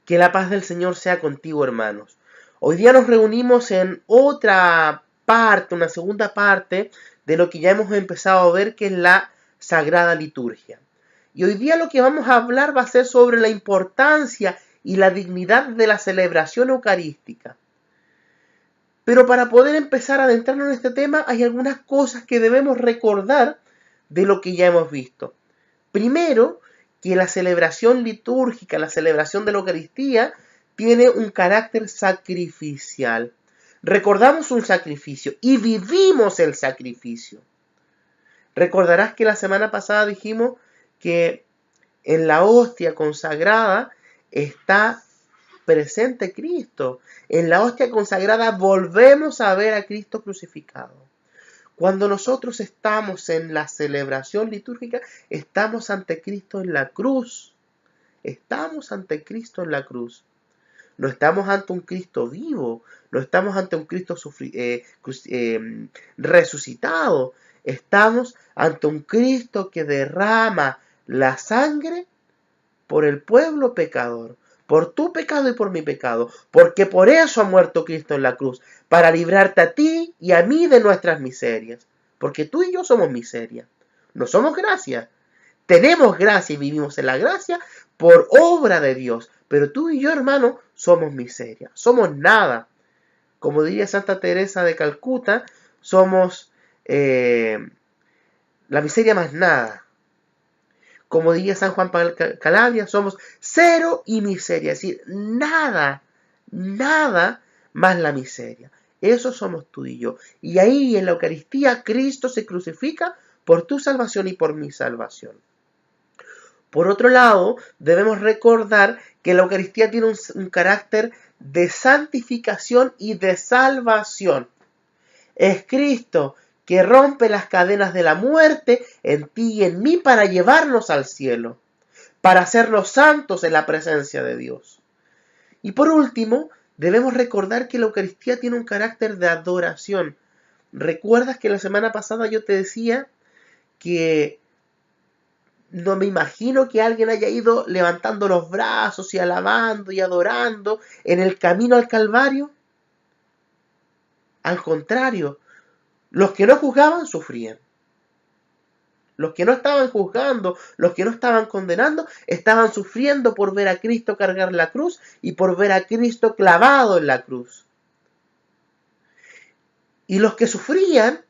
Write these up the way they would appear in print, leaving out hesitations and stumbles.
Que la paz del Señor sea contigo, hermanos. Hoy día nos reunimos en otra parte, una segunda parte de lo que ya hemos empezado a ver, que es la Sagrada Liturgia. Y hoy día lo que vamos a hablar va a ser sobre la importancia y la dignidad de la celebración eucarística. Pero para poder empezar a adentrarnos en este tema, hay algunas cosas que debemos recordar de lo que ya hemos visto. Primero, que la celebración litúrgica, la celebración de la Eucaristía, tiene un carácter sacrificial. Recordamos un sacrificio y vivimos el sacrificio. Recordarás que la semana pasada dijimos que en la hostia consagrada está presente Cristo. En la hostia consagrada volvemos a ver a Cristo crucificado. Cuando nosotros estamos en la celebración litúrgica, estamos ante Cristo en la cruz. Estamos ante Cristo en la cruz. No estamos ante un Cristo vivo, no estamos ante un Cristo resucitado. Estamos ante un Cristo que derrama la sangre por el pueblo pecador, por tu pecado y por mi pecado, porque por eso ha muerto Cristo en la cruz, para librarte a ti y a mí de nuestras miserias, porque tú y yo somos miseria, no somos gracia. Tenemos gracia y vivimos en la gracia por obra de Dios, pero tú y yo, hermano, somos miseria, somos nada. Como diría Santa Teresa de Calcuta, somos la miseria más nada. Como diría San Juan Calabria, somos cero y miseria, es decir, nada más la miseria. Eso somos tú y yo. Y ahí en la Eucaristía Cristo se crucifica por tu salvación y por mi salvación. Por otro lado, debemos recordar que la Eucaristía tiene un carácter de santificación y de salvación. Es Cristo que rompe las cadenas de la muerte en ti y en mí para llevarnos al cielo, para hacernos santos en la presencia de Dios. Y por último, debemos recordar que la Eucaristía tiene un carácter de adoración. ¿Recuerdas que la semana pasada yo te decía que no me imagino que alguien haya ido levantando los brazos y alabando y adorando en el camino al Calvario? Al contrario, los que no juzgaban sufrían. Los que no estaban juzgando, los que no estaban condenando, estaban sufriendo por ver a Cristo cargar la cruz y por ver a Cristo clavado en la cruz. Y los que sufrían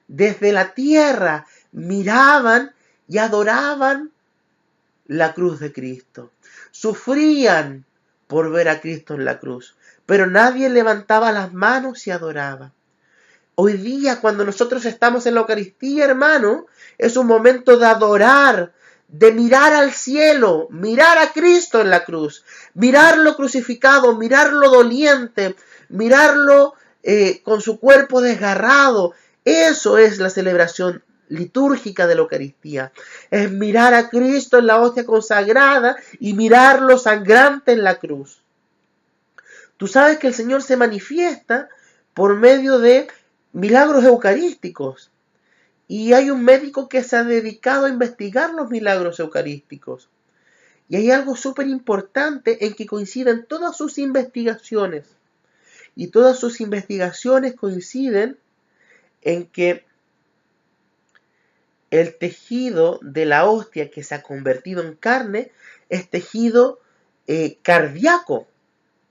desde la tierra miraban y adoraban la cruz de Cristo. Sufrían por ver a Cristo en la cruz, pero nadie levantaba las manos y adoraba. Hoy día, cuando nosotros estamos en la Eucaristía, hermano, es un momento de adorar, de mirar al cielo, mirar a Cristo en la cruz, mirarlo crucificado, mirarlo doliente, mirarlo con su cuerpo desgarrado. Eso es la celebración litúrgica de la Eucaristía. Es mirar a Cristo en la hostia consagrada y mirarlo sangrante en la cruz. Tú sabes que el Señor se manifiesta por medio de milagros eucarísticos. Y hay un médico que se ha dedicado a investigar los milagros eucarísticos. Y hay algo súper importante en que coinciden todas sus investigaciones. Y todas sus investigaciones coinciden en que el tejido de la hostia que se ha convertido en carne es tejido cardíaco.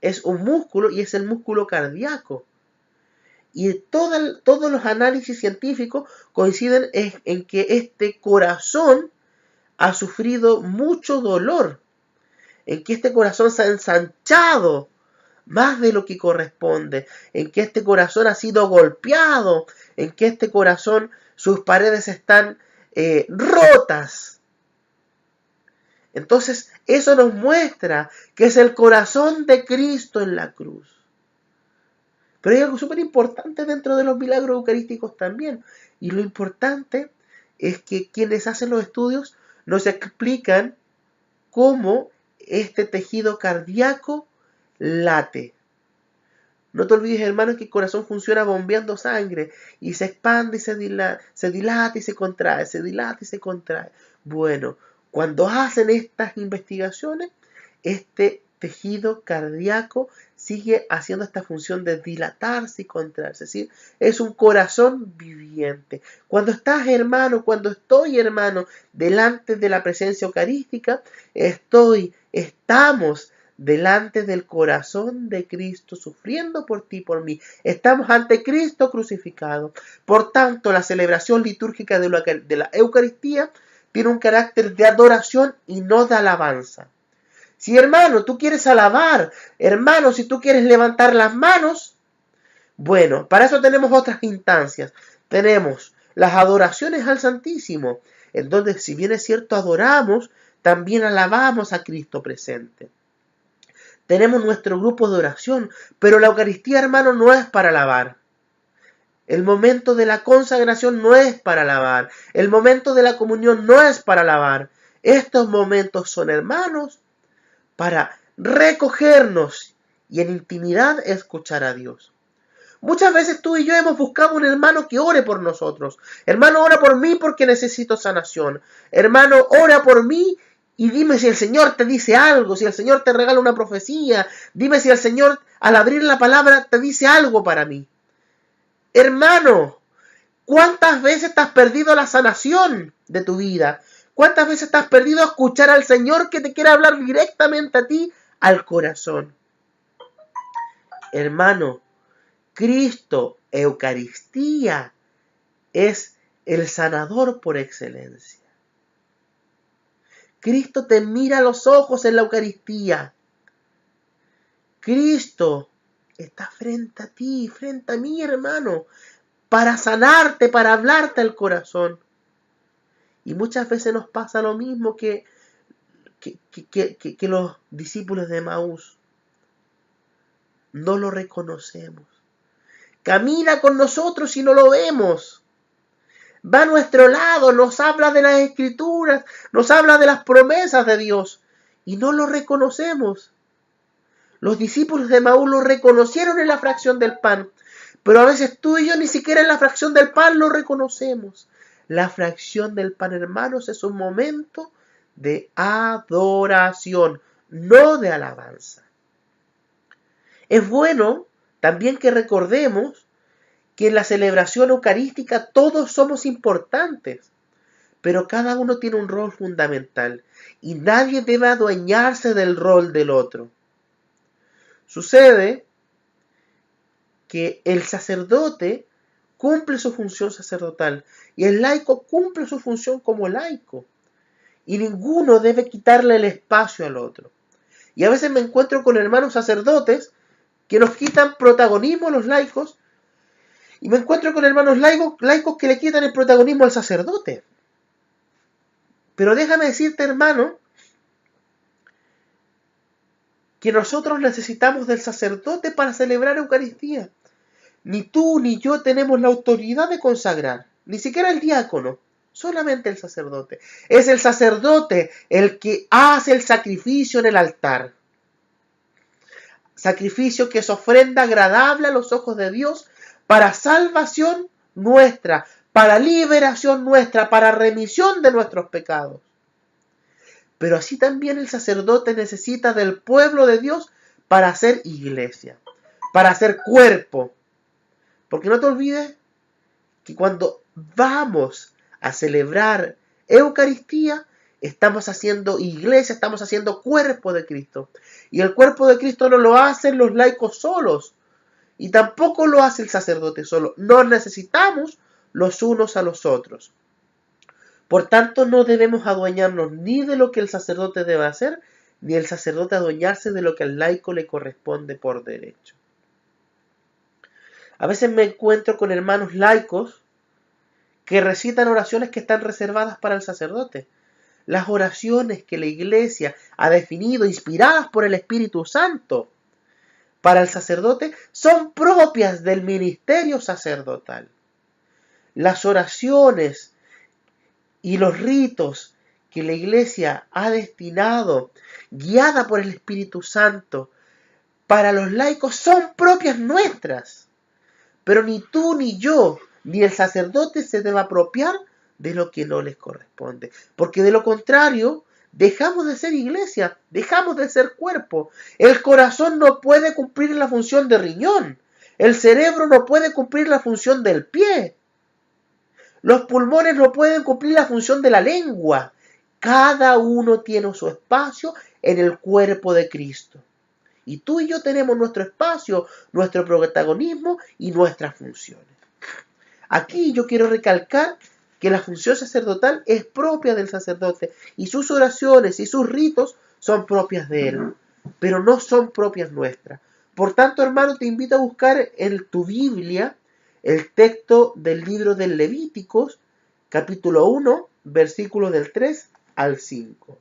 Es un músculo y es el músculo cardíaco. Y todos los análisis científicos coinciden en que este corazón ha sufrido mucho dolor, en que este corazón se ha ensanchado más de lo que corresponde, en que este corazón ha sido golpeado, en que este corazón, sus paredes están rotas. Entonces, eso nos muestra que es el corazón de Cristo en la cruz. Pero hay algo súper importante dentro de los milagros eucarísticos también. Y lo importante es que quienes hacen los estudios nos explican cómo este tejido cardíaco late. No te olvides, hermano, que el corazón funciona bombeando sangre y se expande y se dilata y se contrae, se dilata y se contrae. Bueno, cuando hacen estas investigaciones, este tejido cardíaco sigue haciendo esta función de dilatarse y contraerse. ¿Sí? Es un corazón viviente. Cuando estás, hermano, cuando estoy, hermano, delante de la presencia eucarística, estamos delante del corazón de Cristo, sufriendo por ti y por mí. Estamos ante Cristo crucificado. Por tanto, la celebración litúrgica de la Eucaristía tiene un carácter de adoración y no de alabanza. Si, hermano, tú quieres alabar, hermano, si tú quieres levantar las manos, bueno, para eso tenemos otras instancias. Tenemos las adoraciones al Santísimo, en donde, si bien es cierto, adoramos, también alabamos a Cristo presente. Tenemos nuestro grupo de oración, pero la Eucaristía, hermano, no es para alabar. El momento de la consagración no es para alabar. El momento de la comunión no es para alabar. Estos momentos son, hermanos, para recogernos y en intimidad escuchar a Dios. Muchas veces tú y yo hemos buscado un hermano que ore por nosotros. Hermano, ora por mí porque necesito sanación. Hermano, ora por mí y dime si el Señor te dice algo, si el Señor te regala una profecía. Dime si el Señor, al abrir la palabra, te dice algo para mí. Hermano, ¿cuántas veces te has perdido la sanación de tu vida? ¿Cuántas veces te has perdido a escuchar al Señor que te quiere hablar directamente a ti, al corazón? Hermano, Cristo, Eucaristía, es el sanador por excelencia. Cristo te mira a los ojos en la Eucaristía. Cristo está frente a ti, frente a mí, hermano, para sanarte, para hablarte al corazón. Y muchas veces nos pasa lo mismo que los discípulos de Emaús. No lo reconocemos. Camina con nosotros y no lo vemos. Va a nuestro lado, nos habla de las Escrituras, nos habla de las promesas de Dios y no lo reconocemos. Los discípulos de Emaús lo reconocieron en la fracción del pan, pero a veces tú y yo ni siquiera en la fracción del pan lo reconocemos. La fracción del pan, hermanos, es un momento de adoración, no de alabanza. Es bueno también que recordemos que en la celebración eucarística todos somos importantes, pero cada uno tiene un rol fundamental y nadie debe adueñarse del rol del otro. Sucede que el sacerdote cumple su función sacerdotal y el laico cumple su función como laico y ninguno debe quitarle el espacio al otro. Y a veces me encuentro con hermanos sacerdotes que nos quitan protagonismo a los laicos y me encuentro con hermanos laicos que le quitan el protagonismo al sacerdote. Pero déjame decirte, hermano, que nosotros necesitamos del sacerdote para celebrar Eucaristía. Ni tú ni yo tenemos la autoridad de consagrar, ni siquiera el diácono, solamente el sacerdote. Es el sacerdote el que hace el sacrificio en el altar. Sacrificio que es ofrenda agradable a los ojos de Dios para salvación nuestra, para liberación nuestra, para remisión de nuestros pecados. Pero así también el sacerdote necesita del pueblo de Dios para hacer iglesia, para hacer cuerpo. Porque no te olvides que cuando vamos a celebrar Eucaristía, estamos haciendo iglesia, estamos haciendo cuerpo de Cristo. Y el cuerpo de Cristo no lo hacen los laicos solos. Y tampoco lo hace el sacerdote solo. Nos necesitamos los unos a los otros. Por tanto, no debemos adueñarnos ni de lo que el sacerdote debe hacer, ni el sacerdote adueñarse de lo que al laico le corresponde por derecho. A veces me encuentro con hermanos laicos que recitan oraciones que están reservadas para el sacerdote. Las oraciones que la Iglesia ha definido, inspiradas por el Espíritu Santo, para el sacerdote, son propias del ministerio sacerdotal. Las oraciones y los ritos que la Iglesia ha destinado, guiada por el Espíritu Santo, para los laicos son propias nuestras. Pero ni tú ni yo, ni el sacerdote se debe apropiar de lo que no les corresponde. Porque de lo contrario, dejamos de ser iglesia, dejamos de ser cuerpo. El corazón no puede cumplir la función de riñón. El cerebro no puede cumplir la función del pie. Los pulmones no pueden cumplir la función de la lengua. Cada uno tiene su espacio en el cuerpo de Cristo. Y tú y yo tenemos nuestro espacio, nuestro protagonismo y nuestras funciones. Aquí yo quiero recalcar que la función sacerdotal es propia del sacerdote y sus oraciones y sus ritos son propias de él, pero no son propias nuestras. Por tanto, hermano, te invito a buscar en tu Biblia el texto del libro del Levíticos, capítulo 1, versículos del 3 al 5.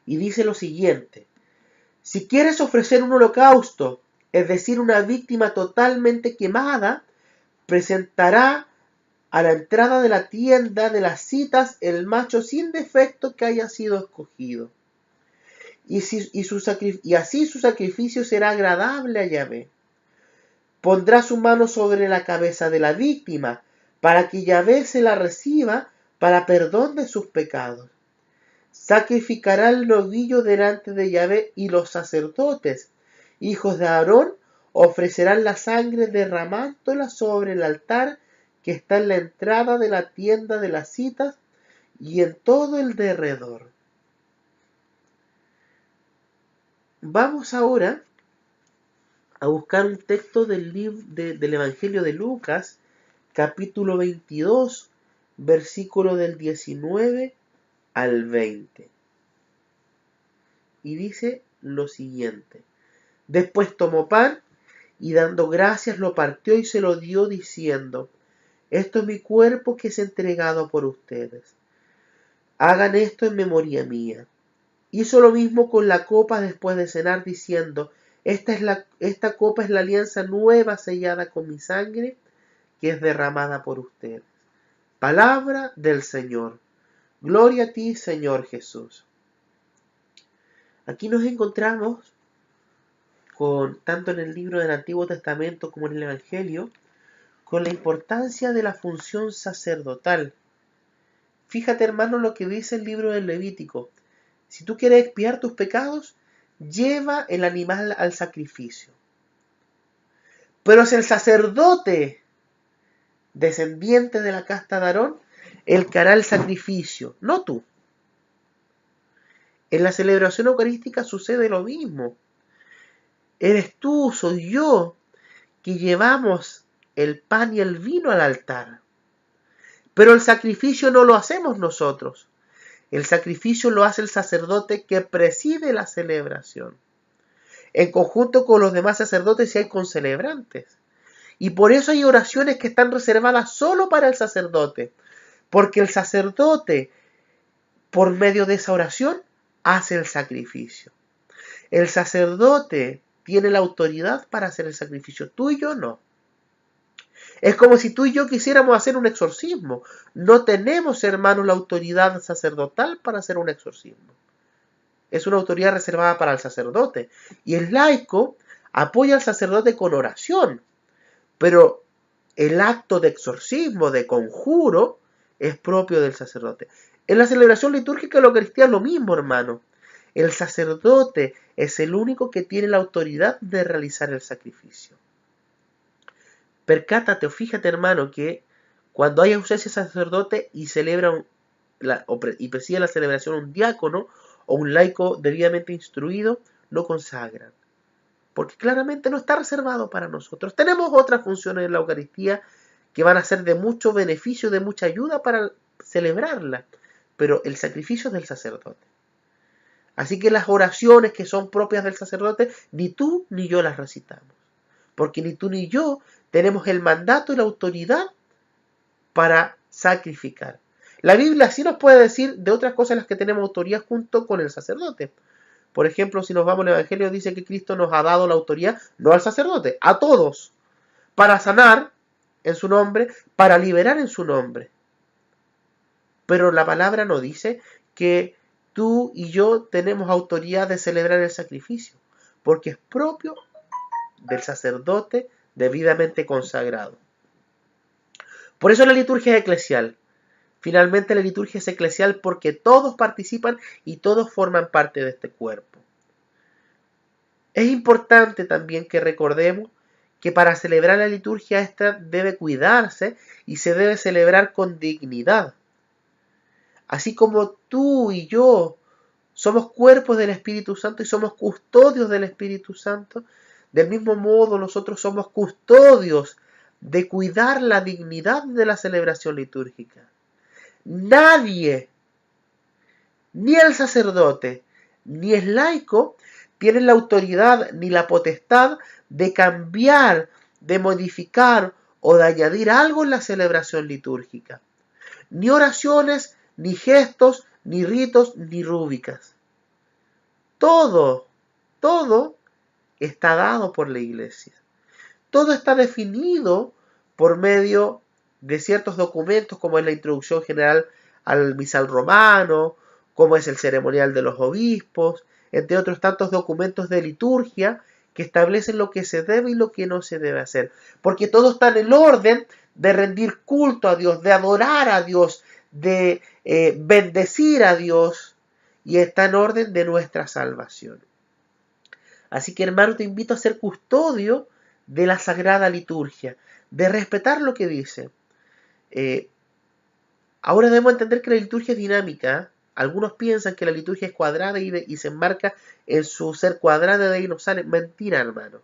Y dice lo siguiente: si quieres ofrecer un holocausto, es decir, una víctima totalmente quemada, presentará a la entrada de la tienda de las citas el macho sin defecto que haya sido escogido. Y así su sacrificio será agradable a Yahvé. Pondrá su mano sobre la cabeza de la víctima, para que Yahvé se la reciba para perdón de sus pecados. Sacrificará el novillo delante de Yahvé, y los sacerdotes, hijos de Aarón, ofrecerán la sangre derramándola sobre el altar que está en la entrada de la tienda de las citas y en todo el derredor. Vamos ahora a buscar un texto del Evangelio de Lucas, capítulo 22, versículo del 19 al 20. Y dice lo siguiente: después tomó pan y dando gracias lo partió y se lo dio diciendo: esto es mi cuerpo que es entregado por ustedes. Hagan esto en memoria mía. Hizo lo mismo con la copa después de cenar diciendo: esta copa es la alianza nueva sellada con mi sangre que es derramada por ustedes. Palabra del Señor. Gloria a ti, Señor Jesús. Aquí nos encontramos tanto en el libro del Antiguo Testamento como en el Evangelio, con la importancia de la función sacerdotal. Fíjate, hermano, lo que dice el libro del Levítico. Si tú quieres expiar tus pecados, lleva el animal al sacrificio. Pero es el sacerdote, descendiente de la casta de Aarón, el que hará el sacrificio, no tú. En la celebración eucarística sucede lo mismo. Eres tú, soy yo, que llevamos el pan y el vino al altar. Pero el sacrificio no lo hacemos nosotros. El sacrificio lo hace el sacerdote que preside la celebración, en conjunto con los demás sacerdotes y hay concelebrantes. Y por eso hay oraciones que están reservadas solo para el sacerdote, porque el sacerdote, por medio de esa oración, hace el sacrificio. El sacerdote tiene la autoridad para hacer el sacrificio, tú y yo no. Es como si tú y yo quisiéramos hacer un exorcismo. No tenemos, hermanos, la autoridad sacerdotal para hacer un exorcismo. Es una autoridad reservada para el sacerdote. Y el laico apoya al sacerdote con oración. Pero el acto de exorcismo, de conjuro, es propio del sacerdote. En la celebración litúrgica de la Eucaristía es lo mismo, hermano. El sacerdote es el único que tiene la autoridad de realizar el sacrificio. Percátate o fíjate, hermano, que cuando hay ausencia de sacerdote y preside la celebración un diácono o un laico debidamente instruido, lo consagran. Porque claramente no está reservado para nosotros. Tenemos otras funciones en la Eucaristía que van a ser de mucho beneficio, de mucha ayuda para celebrarla. Pero el sacrificio es del sacerdote. Así que las oraciones que son propias del sacerdote, ni tú ni yo las recitamos. Porque ni tú ni yo tenemos el mandato y la autoridad para sacrificar. La Biblia sí nos puede decir de otras cosas en las que tenemos autoridad junto con el sacerdote. Por ejemplo, si nos vamos al Evangelio, dice que Cristo nos ha dado la autoridad, no al sacerdote, a todos, para sanar en su nombre, para liberar en su nombre. Pero la palabra no dice que tú y yo tenemos autoridad de celebrar el sacrificio, porque es propio del sacerdote debidamente consagrado. Por eso la liturgia es eclesial. Finalmente, la liturgia es eclesial porque todos participan y todos forman parte de este cuerpo. Es importante también que recordemos que para celebrar la liturgia esta debe cuidarse y se debe celebrar con dignidad. Así como tú y yo somos cuerpos del Espíritu Santo y somos custodios del Espíritu Santo, del mismo modo nosotros somos custodios de cuidar la dignidad de la celebración litúrgica. Nadie, ni el sacerdote, ni el laico, tienen la autoridad ni la potestad de cambiar, de modificar o de añadir algo en la celebración litúrgica. Ni oraciones, ni gestos, ni ritos, ni rúbricas. Todo está dado por la Iglesia. Todo está definido por medio de ciertos documentos, como es la introducción general al misal romano, como es el ceremonial de los obispos, entre otros tantos documentos de liturgia que establecen lo que se debe y lo que no se debe hacer. Porque todo está en el orden de rendir culto a Dios, de adorar a Dios, de bendecir a Dios, y está en orden de nuestra salvación. Así que, hermano, te invito a ser custodio de la Sagrada Liturgia, de respetar lo que dice. Ahora debemos entender que la liturgia es dinámica. Algunos piensan que la liturgia es cuadrada y se enmarca en su ser cuadrada, de ahí no sale. Mentira, hermano.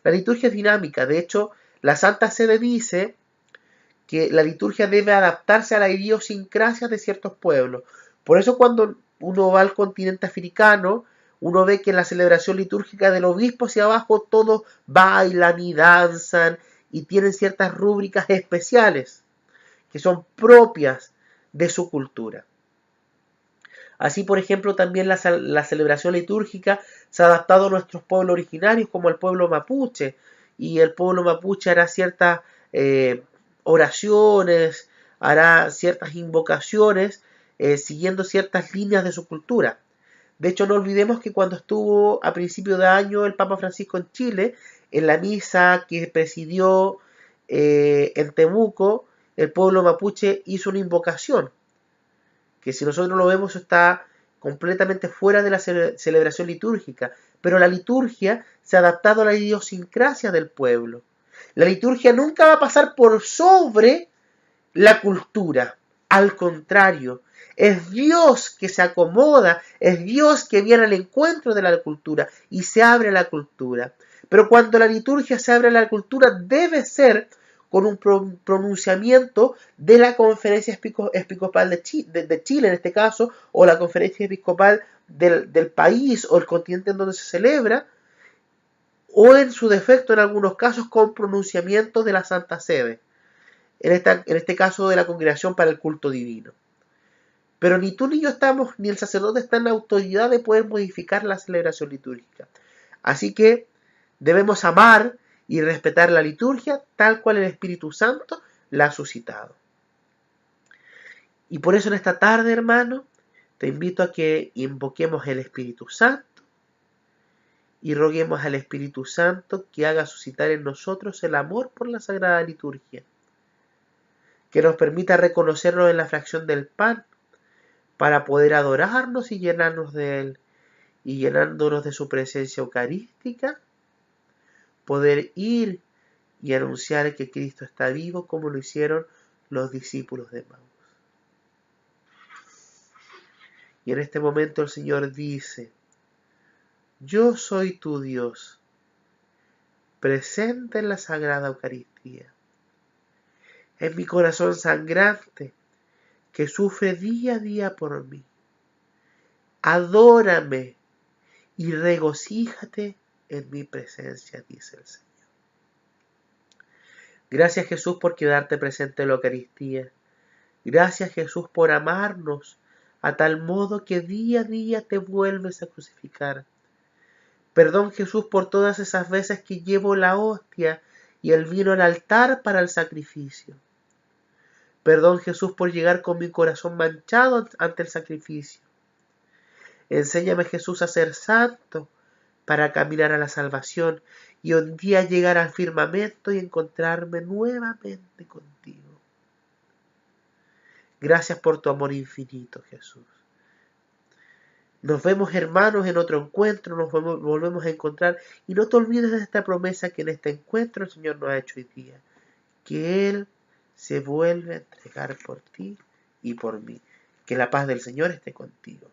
La liturgia es dinámica. De hecho, la Santa Sede dice que la liturgia debe adaptarse a la idiosincrasia de ciertos pueblos. Por eso cuando uno va al continente africano, uno ve que en la celebración litúrgica del obispo hacia abajo todos bailan y danzan y tienen ciertas rúbricas especiales que son propias de su cultura. Así, por ejemplo, también la celebración litúrgica se ha adaptado a nuestros pueblos originarios, como el pueblo mapuche, y el pueblo mapuche hará ciertas oraciones, hará ciertas invocaciones, siguiendo ciertas líneas de su cultura. De hecho, no olvidemos que cuando estuvo a principio de año el Papa Francisco en Chile, en la misa que presidió en Temuco, el pueblo mapuche hizo una invocación, que si nosotros lo vemos está completamente fuera de la celebración litúrgica, pero la liturgia se ha adaptado a la idiosincrasia del pueblo. La liturgia nunca va a pasar por sobre la cultura, al contrario, es Dios que se acomoda, es Dios que viene al encuentro de la cultura y se abre a la cultura. Pero cuando la liturgia se abre a la cultura debe ser con un pronunciamiento de la Conferencia Episcopal de Chile, en este caso, o la Conferencia Episcopal del país o el continente en donde se celebra, o en su defecto, en algunos casos, con pronunciamiento de la Santa Sede, en este caso de la Congregación para el Culto Divino. Pero ni tú ni yo estamos, ni el sacerdote está en la autoridad de poder modificar la celebración litúrgica. Así que debemos amar y respetar la liturgia tal cual el Espíritu Santo la ha suscitado. Y por eso en esta tarde, hermano, te invito a que invoquemos el Espíritu Santo y roguemos al Espíritu Santo que haga suscitar en nosotros el amor por la Sagrada Liturgia, que nos permita reconocernos en la fracción del pan para poder adorarnos y llenarnos de Él, y llenándonos de su presencia eucarística, poder ir y anunciar que Cristo está vivo como lo hicieron los discípulos de Maús. Y en este momento el Señor dice: yo soy tu Dios, presente en la Sagrada Eucaristía, en mi corazón sangrante que sufre día a día por mí. Adórame y regocíjate en mi presencia, dice el Señor. Gracias, Jesús, por quedarte presente en la Eucaristía. Gracias, Jesús, por amarnos a tal modo que día a día te vuelves a crucificar. Perdón, Jesús, por todas esas veces que llevo la hostia y el vino al altar para el sacrificio. Perdón, Jesús, por llegar con mi corazón manchado ante el sacrificio. Enséñame, Jesús, a ser santo para caminar a la salvación y un día llegar al firmamento y encontrarme nuevamente contigo. Gracias por tu amor infinito, Jesús. Nos vemos, hermanos, en otro encuentro, nos volvemos a encontrar, y no te olvides de esta promesa que en este encuentro el Señor nos ha hecho hoy día, que Él se vuelve a entregar por ti y por mí. Que la paz del Señor esté contigo.